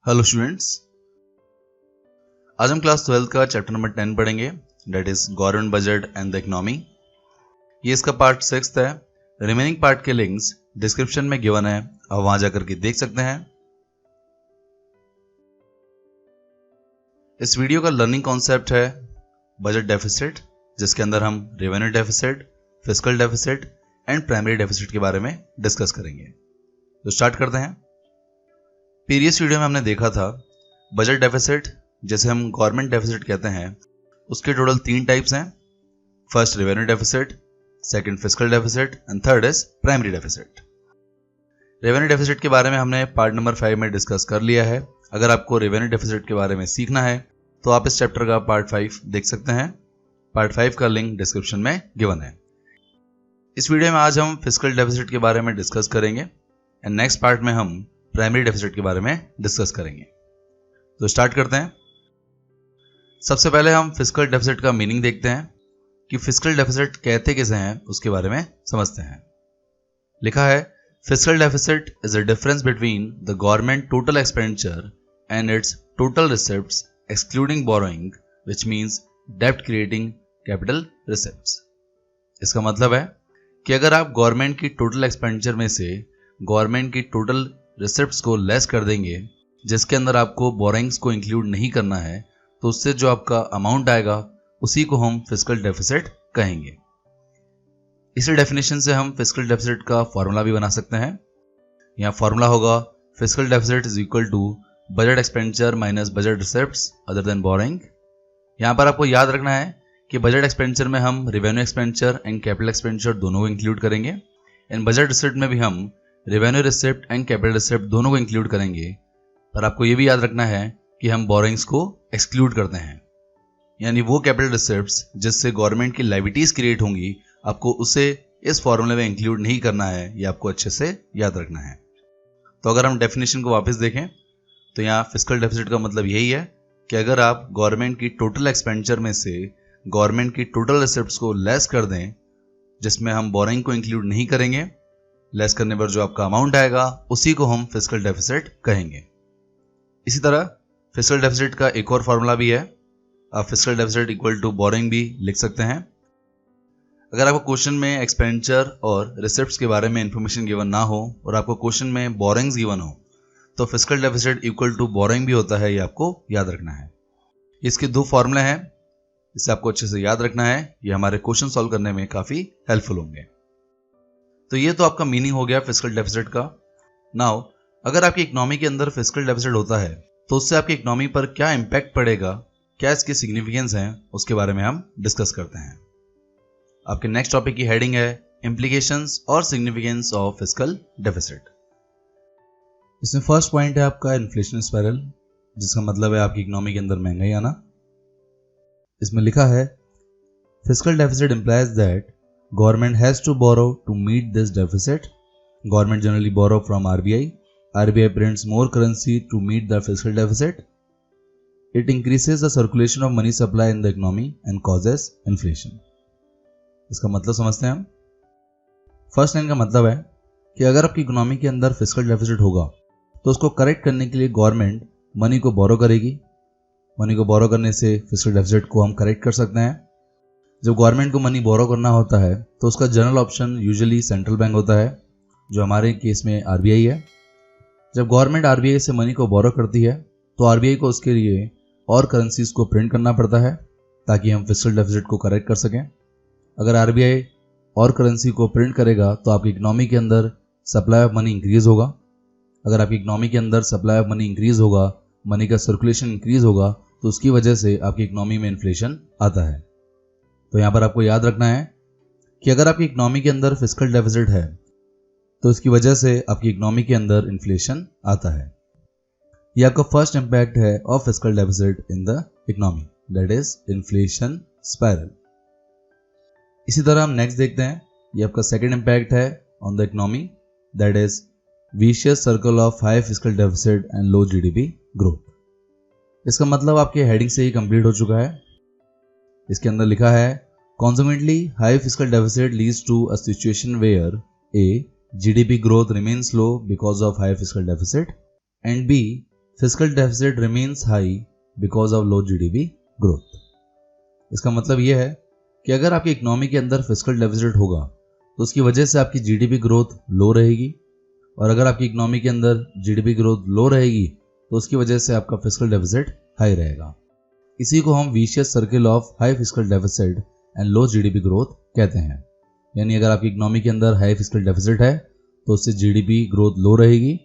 Hello students, आज हम class 12 का चैप्टर नंबर 10 पढ़ेंगे, that is government budget and the economy. ये इसका पार्ट 6 है। रिमेनिंग पार्ट के लिंक्स डिस्क्रिप्शन में गिवन है, आप वहां जाकर के देख सकते हैं। इस वीडियो का लर्निंग कॉन्सेप्ट है बजट डेफिसिट, जिसके अंदर हम revenue deficit, fiscal deficit and primary deficit के बारे में डिस्कस करेंगे। तो स्टार्ट करते हैं। प्रीवियस वीडियो में हमने देखा था बजट डेफिसिट, जैसे हम गवर्नमेंट डेफिसिट कहते हैं, उसके टोटल 3 टाइप्स हैं। First revenue deficit, second fiscal deficit and third is primary deficit. Revenue deficit के बारे में हमने पार्ट नंबर 5 में डिस्कस कर लिया है। अगर आपको रेवेन्यू डेफिसिट के बारे में सीखना है तो आप इस चैप्टर का पार्ट 5 देख सकते हैं। पार्ट 5 का लिंक डिस्क्रिप्शन में गिवन है। इस वीडियो में आज हम फिस्कल डेफिसिट के बारे में डिस्कस करेंगे एंड नेक्स्ट पार्ट में हम प्राइमरी डेफिसिट के बारे में डिस्कस करेंगे। तो स्टार्ट करते हैं। सबसे पहले हम फिस्कल डेफिसिट का मीनिंग देखते हैं कि फिस्कल डेफिसिट कहते किसे हैं, उसके बारे में समझते हैं। लिखा है, fiscal deficit is a difference between the government total expenditure and it's total receipts excluding borrowing, which means डेब्ट क्रिएटिंग कैपिटल रिसिप्ट्स। इसका मतलब है कि अगर आप गवर्नमेंट की टोटल एक्सपेंडिचर में से गवर्नमेंट की टोटल रिसिप्ट्स को लेस कर देंगे, जिसके अंदर आपको बोरोइंग्स को इंक्लूड नहीं करना है, तो उससे जो आपका अमाउंट आएगा उसी को हम फिस्कल डेफिसिट कहेंगे। इसी डेफिनेशन से हम फिस्कल डेफिसिट का फॉर्मूला भी बना सकते हैं। यहाँ फॉर्मूला होगा fiscal deficit is equal to budget expenditure minus budget receipts other than borrowing. यहाँ पर आपको याद रखना है कि बजट एक्सपेंडिचर में हम revenue expenditure and capital expenditure दोनों को इंक्लूड करेंगे एंड बजट रिसिप्ट में भी हम revenue receipt and capital receipt दोनों को इंक्लूड करेंगे। पर आपको यह भी याद रखना है कि हम बोरोइंग्स को एक्सक्लूड करते हैं, यानी वो कैपिटल रिसिप्ट्स जिससे गवर्नमेंट की लायबिलिटीज क्रिएट होंगी, आपको उसे इस फॉर्मूले में इंक्लूड नहीं करना है। ये आपको अच्छे से याद रखना है। तो अगर हम डेफिनेशन को वापस देखें तो यहाँ फिस्कल डेफिसिट का मतलब यही है कि अगर आप गवर्नमेंट की टोटल एक्सपेंडिचर में से गवर्नमेंट की टोटल रिसिप्ट्स को लेस कर दें, जिसमें हम बोरोइंग को इंक्लूड नहीं करेंगे, लेस करने पर जो आपका अमाउंट आएगा उसी को हम फिस्कल डेफिसिट कहेंगे। इसी तरह फिस्कल डेफिसिट का एक और फॉर्मूला भी है। आप fiscal deficit equal to borrowing भी लिख सकते हैं। अगर आपको क्वेश्चन में एक्सपेंडिचर और रिसिप्ट्स के बारे में इंफॉर्मेशन गिवन ना हो और आपको क्वेश्चन में बोरोइंग्स गिवन हो, तो fiscal deficit equal to borrowing भी होता है। ये आपको याद रखना है। इसके 2 फॉर्मूले हैं, इसे आपको अच्छे से याद रखना है। ये हमारे क्वेश्चन सॉल्व करने में काफी हेल्पफुल होंगे। तो ये तो आपका मीनिंग हो गया फिस्कल डेफिसिट का। नाउ अगर आपकी इकोनॉमी के अंदर फिस्कल डेफिसिट होता है तो उससे आपकी इकोनॉमी पर क्या इंपैक्ट पड़ेगा, क्या इसके सिग्निफिकेंस हैं, उसके बारे में हम डिस्कस करते हैं। आपके नेक्स्ट टॉपिक की हेडिंग है इंप्लीकेशंस और सिग्निफिकेंस ऑफ फिस्कल डेफिसिट। इसमें फर्स्ट पॉइंट है आपका इन्फ्लेशन स्पाइरल, जिसका मतलब है आपकी इकोनॉमी के अंदर महंगाई आना। इसमें लिखा है, fiscal deficit implies that government has to borrow to meet this deficit. Government generally borrow from RBI. RBI prints more currency to meet the fiscal deficit. It increases the circulation of money supply in the economy and causes inflation. इसका मतलब समझते हैं हम। First line का मतलब है कि अगर आपकी इकोनॉमी के अंदर फिस्कल डेफिसिट होगा तो उसको करेक्ट करने के लिए गवर्नमेंट मनी को बोरो करेगी। मनी को बोरो करने से फिस्कल डेफिसिट को हम करेक्ट कर सकते हैं। जब गवर्नमेंट को मनी बोरो करना होता है तो उसका general option usually central bank होता है, जो हमारे केस में आरबीआई है। जब गवर्नमेंट आरबीआई से मनी को बोरो करती है तो आरबीआई को उसके लिए और करेंसीज को प्रिंट करना पड़ता है ताकि हम फिस्कल डेफिसिट को करेक्ट कर सकें। अगर आरबीआई और करेंसी को प्रिंट करेगा तो आपकी इकोनॉमी के अंदर सप्लाई ऑफ मनी इंक्रीज होगा। अगर आपकी इकोनॉमी के अंदर सप्लाई ऑफ मनी इंक्रीज होगा, मनी का सर्कुलेशन इंक्रीज होगा, तो उसकी वजह से आपकी इकोनॉमी में इन्फ्लेशन आता है। तो यहां पर आपको याद रखना है कि अगर आपकी इकोनॉमी के अंदर फिस्कल डेफिसिट है तो इसकी वजह से आपकी इकोनॉमी के अंदर इन्फ्लेशन आता है। यह आपका फर्स्ट इंपैक्ट है of fiscal deficit in the economy, that is inflation spiral. इसी तरह हम नेक्स्ट देखते हैं। यह आपका सेकंड इंपैक्ट है on the economy, that is vicious circle of high fiscal deficit and low GDP growth. इसका मतलब आपके हेडिंग से ही कंप्लीट हो चुका है। इसके अंदर लिखा है, consequently high fiscal deficit leads to a situation where A. GDP growth remains low because of high fiscal deficit and B. Fiscal deficit remains high because of low GDP growth. इसका मतलब यह है कि अगर आपकी इकोनॉमी के अंदर fiscal deficit होगा तो उसकी वजह से आपकी जीडीपी ग्रोथ लो रहेगी, और अगर आपकी इकोनॉमी के अंदर जीडीपी ग्रोथ लो रहेगी तो उसकी वजह से आपका फिस्कल डेफिसिट हाई रहेगा। इसी को हम vicious circle of high fiscal deficit and low GDP growth कहते हैं। यानी अगर आपकी इकोनॉमी के अंदर हाई फिस्कल डेफिसिट है तो उससे जीडीपी ग्रोथ लो रहेगी,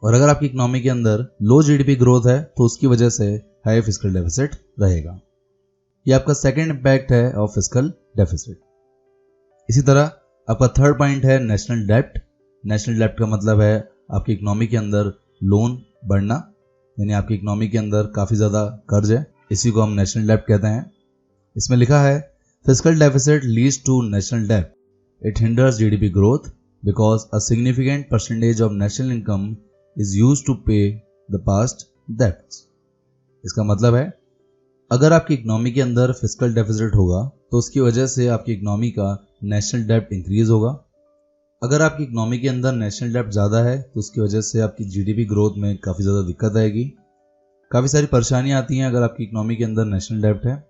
और अगर आपकी इकोनॉमी के अंदर लो जीडीपी ग्रोथ है तो उसकी वजह से हाई फिस्कल डेफिसिट रहेगा। ये आपका सेकंड इंपैक्ट है ऑफ फिस्कल डेफिसिट। इसी तरह आपका थर्ड पॉइंट है नेशनल डेब्ट। नेशनल डेब्ट का मतलब है आपकी इकोनॉमी के अंदर लोन बढ़ना, यानी आपकी इकोनॉमी के अंदर काफ़ी ज़्यादा कर्ज है, इसी को हम नेशनल डेब्ट कहते हैं। इसमें लिखा है fiscal deficit leads to national डेब्ट, it hinders GDP growth because a significant percentage of national income is used to pay the past debts. इसका मतलब है अगर आपकी इकोनॉमी के अंदर फिस्कल डेफिसिट होगा तो उसकी वजह से आपकी इकोनॉमी का नेशनल डेब्ट इंक्रीज होगा। अगर आपकी इकोनॉमी के अंदर नेशनल डेब्ट ज़्यादा है तो उसकी वजह से आपकी जीडीपी ग्रोथ में काफ़ी ज़्यादा दिक्कत आएगी, काफ़ी सारी परेशानियाँ आती हैं अगर आपकी इकोनॉमी के अंदर नेशनल डेब्ट है।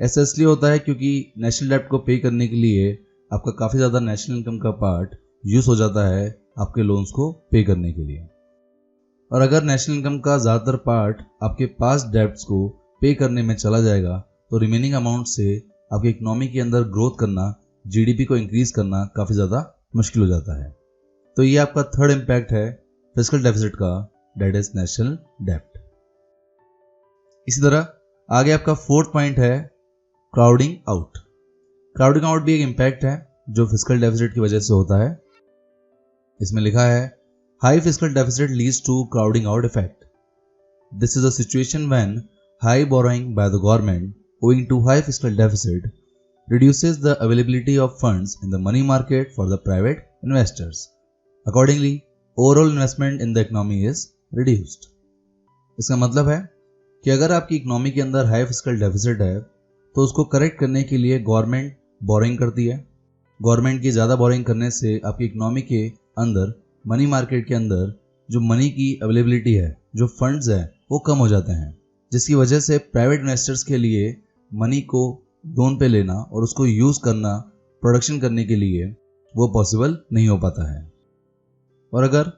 ऐसा इसलिए होता है क्योंकि नेशनल डेब्ट को पे करने के लिए आपका काफ़ी ज़्यादा नेशनल इनकम का पार्ट यूज़ हो जाता है आपके लोन्स को पे करने के लिए, और अगर नेशनल इनकम का ज़्यादातर पार्ट आपके पास्ट डेब्ट्स को पे करने में चला जाएगा तो रिमेनिंग अमाउंट से आपकी इकोनॉमी के अंदर ग्रोथ करना, जीडीपी को इंक्रीज करना काफ़ी ज़्यादा मुश्किल हो जाता है। तो ये आपका थर्ड इम्पैक्ट है फिस्कल डेफिसिट का, दैट इज नेशनल डेब्ट। इसी तरह आगे आपका फोर्थ पॉइंट है क्राउडिंग आउट। क्राउडिंग आउट भी एक इम्पैक्ट है जो फिस्कल डेफिसिट की वजह से होता है। इसमें लिखा है high fiscal deficit leads to crowding out effect. This is a situation when high borrowing by the government owing to high fiscal deficit reduces the availability of funds in the money market for the private investors. Accordingly, overall investment in the economy is reduced. इसका मतलब है कि अगर आपकी economy के अंदर high fiscal deficit है तो उसको करेक्ट करने के लिए गवर्नमेंट बोरिंग करती है। गवर्नमेंट की ज़्यादा बोरिंग करने से आपकी इकोनॉमी के अंदर मनी मार्केट के अंदर जो मनी की अवेलेबिलिटी है, जो फंड्स है, वो कम हो जाते हैं, जिसकी वजह से प्राइवेट इन्वेस्टर्स के लिए मनी को लोन पे लेना और उसको यूज़ करना प्रोडक्शन करने के लिए वो पॉसिबल नहीं हो पाता है। और अगर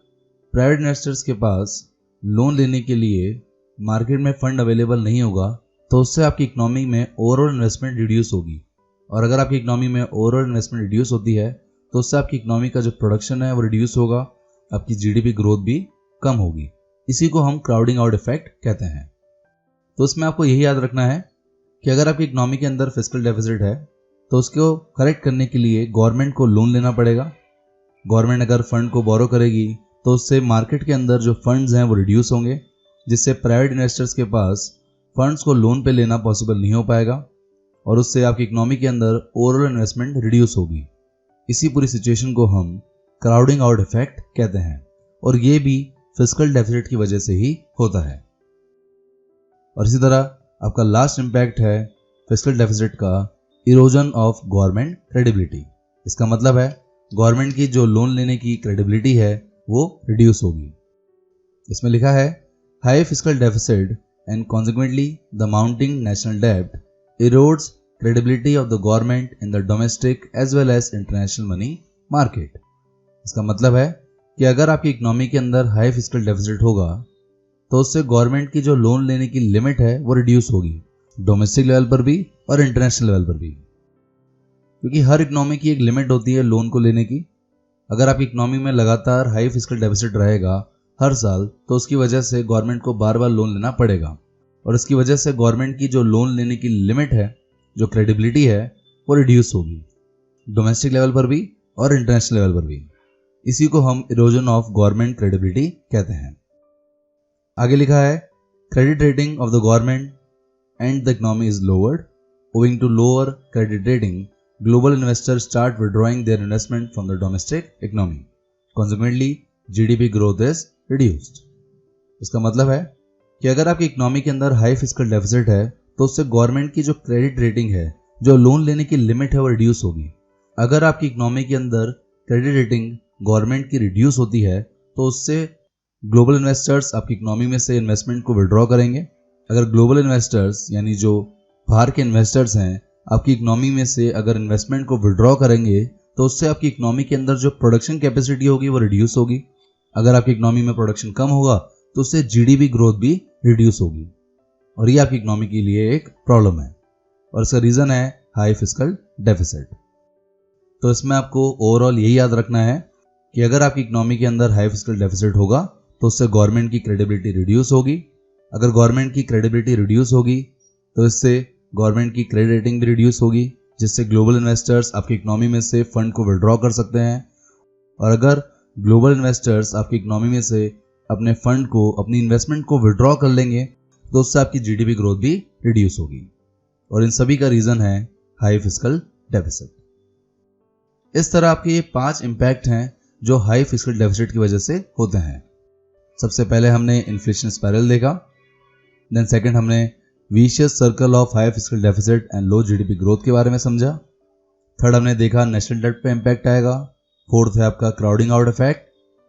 प्राइवेट इन्वेस्टर्स के पास लोन लेने के लिए मार्केट में फंड अवेलेबल नहीं होगा तो उससे आपकी इकोनॉमी में ओवरऑल इन्वेस्टमेंट रिड्यूस होगी, और अगर आपकी इकोनॉमी में ओवरऑल इन्वेस्टमेंट रिड्यूस होती है तो उससे आपकी इकोनॉमी का जो प्रोडक्शन है वो रिड्यूस होगा, आपकी जीडीपी ग्रोथ भी कम होगी। इसी को हम क्राउडिंग आउट इफेक्ट कहते हैं। तो इसमें आपको यही याद रखना है कि अगर आपकी इकोनॉमी के अंदर फिस्कल डेफिसिट है तो उसको करेक्ट करने के लिए गवर्नमेंट को लोन लेना पड़ेगा। गवर्नमेंट अगर फंड को बोरो करेगी तो उससे मार्केट के अंदर जो फंड्स हैं वो रिड्यूस होंगे, जिससे प्राइवेट इन्वेस्टर्स के पास फंड्स को लोन पे लेना पॉसिबल नहीं हो पाएगा, और उससे आपकी इकोनॉमी के अंदर ओवरऑल इन्वेस्टमेंट रिड्यूस होगी। इसी पूरी सिचुएशन को हम क्राउडिंग आउट इफेक्ट कहते हैं, और ये भी फिस्कल डेफिसिट की वजह से ही होता है। और इसी तरह आपका लास्ट इम्पैक्ट है फिस्कल डेफिसिट का इरोजन ऑफ गवर्नमेंट क्रेडिबिलिटी। इसका मतलब है गवर्नमेंट की जो लोन लेने की क्रेडिबिलिटी है वो रिड्यूस होगी। इसमें लिखा है high fiscal deficit and consequently the mounting national डेब्ट erodes credibility of the government in the domestic as well as international money market. इसका मतलब है कि अगर आपकी इकोनॉमी के अंदर हाई फिस्कल डेफिसिट होगा तो उससे गवर्नमेंट की जो लोन लेने की लिमिट है वो रिड्यूस होगी, डोमेस्टिक लेवल पर भी और इंटरनेशनल लेवल पर भी, क्योंकि हर इकोनॉमी की एक लिमिट होती है लोन को लेने की। अगर आपकी इकोनॉमी में लगातार हाई फिस्कल डेफिसिट रहेगा हर साल तो उसकी वजह से गवर्नमेंट को बार बार लोन लेना पड़ेगा, और इसकी वजह से गवर्नमेंट की जो लोन लेने की लिमिट है, जो क्रेडिबिलिटी है, वो रिड्यूस होगी, डोमेस्टिक लेवल पर भी और इंटरनेशनल लेवल पर भी। इसी को हम इरोजन ऑफ गवर्नमेंट क्रेडिबिलिटी कहते हैं। आगे लिखा है credit rating of the government and the economy is lowered owing to lower credit rating global investors start withdrawing their investment from the domestic economy, consequently GDP growth is reduced. इसका मतलब है कि अगर आपकी इकोनॉमी के अंदर high fiscal deficit है तो उससे गवर्नमेंट की जो क्रेडिट रेटिंग है, जो लोन लेने की लिमिट है, वो रिड्यूस होगी। अगर आपकी इकोनॉमी के अंदर क्रेडिट रेटिंग गवर्नमेंट की रिड्यूस होती है तो उससे ग्लोबल इन्वेस्टर्स आपकी इकोनॉमी में से इन्वेस्टमेंट को विड्रॉ करेंगे। अगर ग्लोबल इन्वेस्टर्स यानी जो बाहर के इन्वेस्टर्स हैं आपकी इकोनॉमी में से अगर इन्वेस्टमेंट को विड्रॉ करेंगे तो उससे आपकी इकोनॉमी के अंदर जो प्रोडक्शन कैपेसिटी होगी वो रिड्यूस होगी। अगर आपकी इकोनॉमी में प्रोडक्शन कम होगा तो उससे जीडीपी ग्रोथ भी रिड्यूस होगी और ये आपकी इकोनॉमी के लिए एक प्रॉब्लम है और इसका रीजन है हाई फिस्कल डेफिसिट। तो इसमें आपको ओवरऑल यही याद रखना है कि अगर आपकी इकोनॉमी के अंदर हाई फिस्कल डेफिसिट होगा तो उससे गवर्नमेंट की क्रेडिबिलिटी रिड्यूस होगी। अगर गवर्नमेंट की क्रेडिबिलिटी रिड्यूस होगी तो इससे गवर्नमेंट की क्रेडिट रेटिंग भी रिड्यूस होगी, जिससे ग्लोबल इन्वेस्टर्स आपकी इकोनॉमी में से फंड को विड्रॉ कर सकते हैं। और अगर ग्लोबल इन्वेस्टर्स आपकी इकोनॉमी में से अपने फंड को, अपनी इन्वेस्टमेंट को विड्रॉ कर लेंगे तो उससे आपकी जीडीपी ग्रोथ भी रिड्यूस होगी और इन सभी का रीजन है हाई फिस्कल डेफिसिट। इस तरह आपके ये 5 इंपैक्ट हैं जो हाई फिस्कल डेफिसिट की वजह से होते हैं। सबसे पहले हमने इन्फ्लेशन स्पाइरल देखा, देन सेकंड हमने vicious circle of high fiscal deficit and low GDP growth के बारे में समझा। थर्ड हमने देखा नेशनल डेट पे इंपैक्ट आएगा। फोर्थ है आपका crowding out effect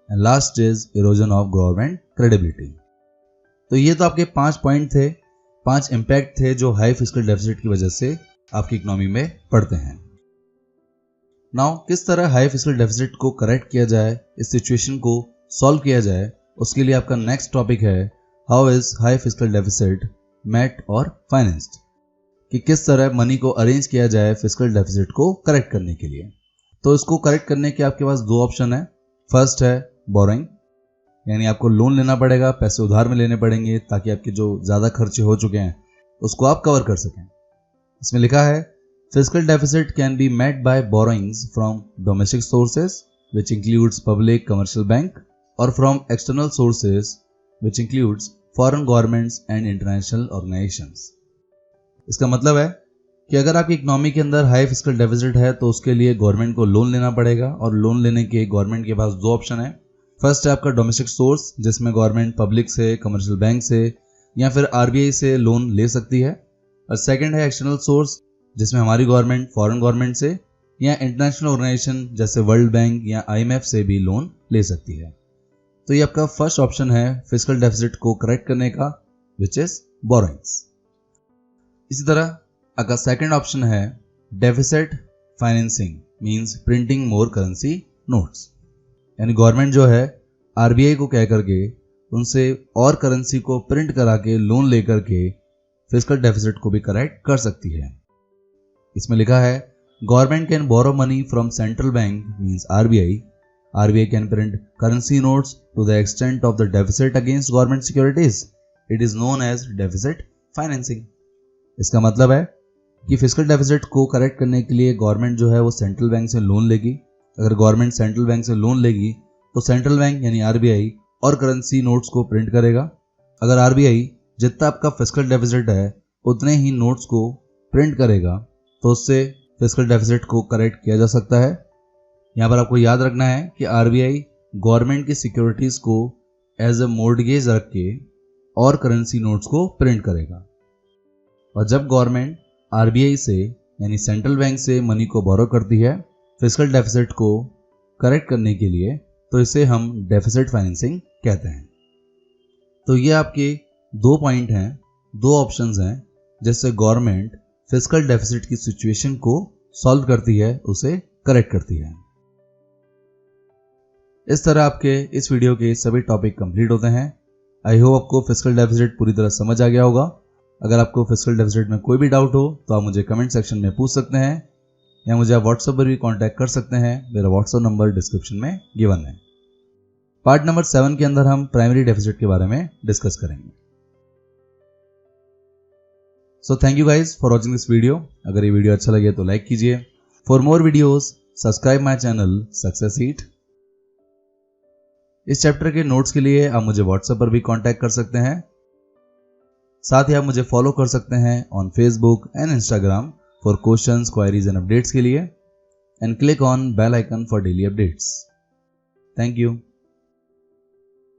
and last is erosion of government credibility. तो ये तो आपके 5 पॉइंट थे, 5 इंपैक्ट थे जो हाई फिस्कल डेफिसिट की वजह से आपकी इकोनॉमी में पड़ते हैं। नाउ किस तरह हाई फिस्कल डेफिसिट को करेक्ट किया जाए, इस सिचुएशन को सॉल्व किया जाए, उसके लिए आपका नेक्स्ट टॉपिक है how is high fiscal deficit met और फाइनेंस्ड, कि किस तरह मनी को अरेंज किया जाए फिस्कल डेफिसिट को करेक्ट करने के लिए। तो इसको करेक्ट करने के आपके पास 2 ऑप्शन है। फर्स्ट है बोरोइंग, यानी आपको लोन लेना पड़ेगा, पैसे उधार में लेने पड़ेंगे ताकि आपके जो ज़्यादा खर्चे हो चुके हैं उसको आप कवर कर सकें। इसमें लिखा है fiscal deficit can be met by borrowings from domestic sources which includes public commercial bank और from external sources which includes foreign governments and international organizations. इसका मतलब है कि अगर आपकी इकोनॉमी के अंदर हाई फिस्कल डेफिसिट है तो उसके लिए गवर्नमेंट को लोन लेना पड़ेगा और लोन लेने के गवर्नमेंट के पास 2 ऑप्शन है। फर्स्ट है आपका डोमेस्टिक सोर्स, जिसमें गवर्नमेंट पब्लिक से, कमर्शियल बैंक से या फिर आरबीआई से लोन ले सकती है, और सेकंड है एक्सटर्नल सोर्स, जिसमें हमारी गवर्नमेंट फॉरेन गवर्नमेंट से या इंटरनेशनल ऑर्गेनाइजेशन जैसे वर्ल्ड बैंक या IMF से भी लोन ले सकती है। तो ये आपका फर्स्ट ऑप्शन है फिस्कल डेफिसिट को करेक्ट करने का, विच इज बोरोइंग्स। इसी तरह आपका सेकंड ऑप्शन है डेफिसिट फाइनेंसिंग, मींस प्रिंटिंग मोर करेंसी नोट्स, यानी गवर्नमेंट जो है आरबीआई को कह करके उनसे और करेंसी को प्रिंट करा के लोन लेकर के फिस्कल डेफिसिट को भी करेक्ट कर सकती है। इसमें लिखा है government can borrow money from central bank means RBI can print currency notes to the extent of the deficit against government securities, it is known as deficit financing. इसका मतलब है कि फिस्कल डेफिसिट को करेक्ट करने के लिए government जो है वो सेंट्रल बैंक से लोन लेगी। अगर गवर्नमेंट सेंट्रल बैंक से लोन लेगी तो सेंट्रल बैंक यानी आरबीआई और करेंसी नोट्स को प्रिंट करेगा। अगर आरबीआई जितना आपका फिस्कल डेफिसिट है उतने ही नोट्स को प्रिंट करेगा तो उससे फिस्कल डेफिसिट को करेक्ट किया जा सकता है। यहाँ पर आपको याद रखना है कि आरबीआई गवर्नमेंट की सिक्योरिटीज को एज अ मॉर्टगेज रख के और करेंसी नोट्स को प्रिंट करेगा, और जब गवर्नमेंट आरबीआई से यानी सेंट्रल बैंक से मनी को बोरो करती है फिस्कल डेफिसिट को करेक्ट करने के लिए, तो इसे हम डेफिसिट फाइनेंसिंग कहते हैं। तो ये आपके 2 पॉइंट हैं, 2 ऑप्शंस हैं जिससे गवर्नमेंट फिस्कल डेफिसिट की सिचुएशन को सॉल्व करती है, उसे करेक्ट करती है। इस तरह आपके इस वीडियो के सभी टॉपिक कंप्लीट होते हैं। आई होप आपको फिस्कल डेफिसिट पूरी तरह समझ आ गया होगा। अगर आपको फिस्कल डेफिसिट में कोई भी डाउट हो तो आप मुझे कमेंट सेक्शन में पूछ सकते हैं या मुझे आप व्हाट्सएप पर भी कांटेक्ट कर सकते हैं। मेरा व्हाट्सएप नंबर डिस्क्रिप्शन में गिवन है। पार्ट नंबर 7 के अंदर हम प्राइमरी डेफिसिट के बारे में डिस्कस करेंगे। So thank you guys for watching this video. अगर ये वीडियो अच्छा लगे तो लाइक कीजिए। For more videos subscribe my channel success seat. इस चैप्टर के नोट्स के लिए आप मुझे व्हाट्सएप पर भी कांटेक्ट कर सकते हैं। साथ ही आप मुझे फॉलो कर सकते हैं on Facebook and Instagram for questions, queries and updates के लिए, and click on bell icon for daily updates. Thank you.